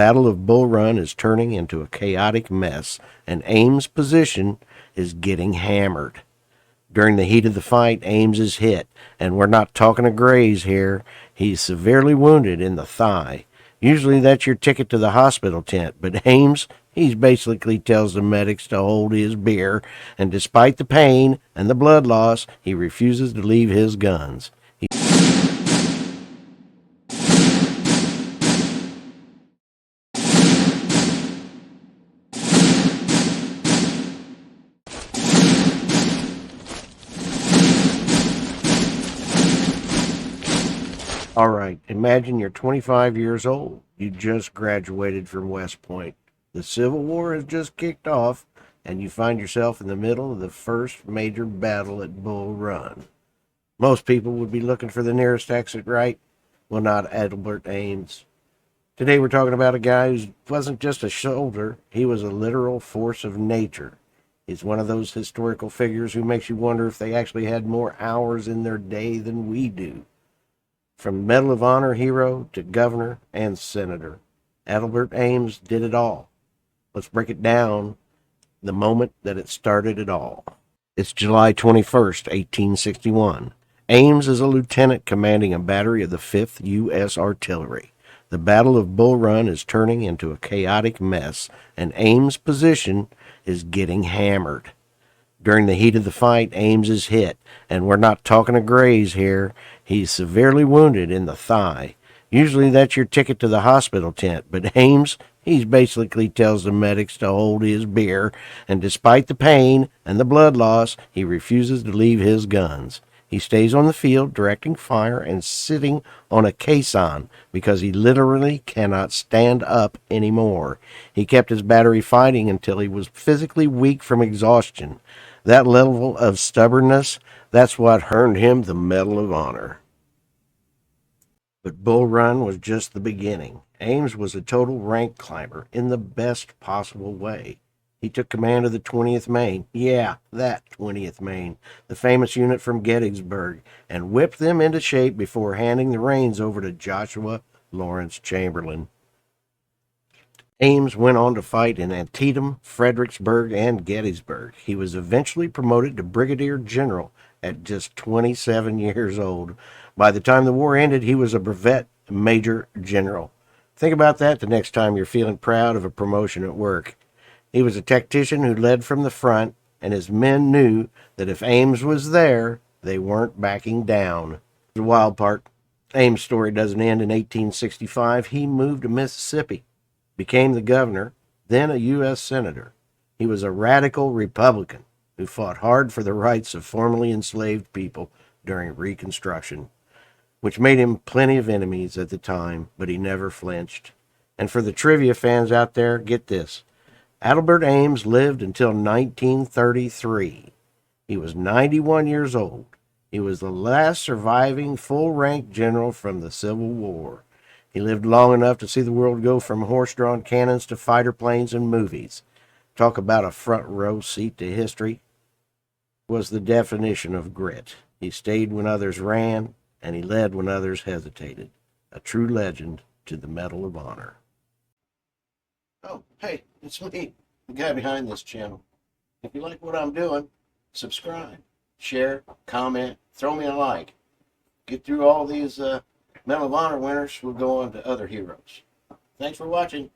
Battle of Bull Run is turning into a chaotic mess, and Ames' position is getting hammered. During the heat of the fight, Ames is hit, and we're not talking a graze here. He's severely wounded in the thigh. Usually that's your ticket to the hospital tent, but Ames, he basically tells the medics to hold his beer, and despite the pain and the blood loss, he refuses to leave his guns. All right, imagine you're 25 years old. You just graduated from West Point. The Civil War has just kicked off, and you find yourself in the middle of the first major battle at Bull Run. Most people would be looking for the nearest exit, right? Well, not Adelbert Ames. Today we're talking about a guy who wasn't just a soldier, he was a literal force of nature. He's one of those historical figures who makes you wonder if they actually had more hours in their day than we do. From Medal of Honor hero to governor and senator, Adelbert Ames did it all. Let's break it down the moment that it started it all. It's July 21st, 1861. Ames is a lieutenant commanding a battery of the 5th U.S. Artillery. The Battle of Bull Run is turning into a chaotic mess, and Ames' position is getting hammered. During the heat of the fight, Ames is hit, and we're not talking a graze here. He's severely wounded in the thigh. Usually that's your ticket to the hospital tent, but Ames, he basically tells the medics to hold his beer, and despite the pain and the blood loss, he refuses to leave his guns. He stays on the field directing fire and sitting on a caisson because he literally cannot stand up anymore. He kept his battery fighting until he was physically weak from exhaustion. That level of stubbornness, that's what earned him the Medal of Honor. But Bull Run was just the beginning. Ames was a total rank climber in the best possible way. He took command of the 20th Maine, yeah, that 20th Maine, the famous unit from Gettysburg, and whipped them into shape before handing the reins over to Joshua Lawrence Chamberlain. Ames went on to fight in Antietam, Fredericksburg, and Gettysburg. He was eventually promoted to brigadier general at just 27 years old. By the time the war ended, he was a brevet major general. Think about that the next time you're feeling proud of a promotion at work. He was a tactician who led from the front, and his men knew that if Ames was there, they weren't backing down. The wild part, Ames' story doesn't end in 1865. He moved to Mississippi, became the governor, then a U.S. senator. He was a radical Republican who fought hard for the rights of formerly enslaved people during Reconstruction, which made him plenty of enemies at the time, but he never flinched. And for the trivia fans out there, get this. Adelbert Ames lived until 1933. He was 91 years old. He was the last surviving full-rank general from the Civil War. He lived long enough to see the world go from horse-drawn cannons to fighter planes and movies. Talk about a front-row seat to history. Was the definition of grit. He stayed when others ran, and he led when others hesitated. A true legend to the Medal of Honor. Oh, hey, it's me, the guy behind this channel. If you like what I'm doing, subscribe, share, comment, throw me a like. Get through all these Medal of Honor winners, we'll go on to other heroes. Thanks for watching.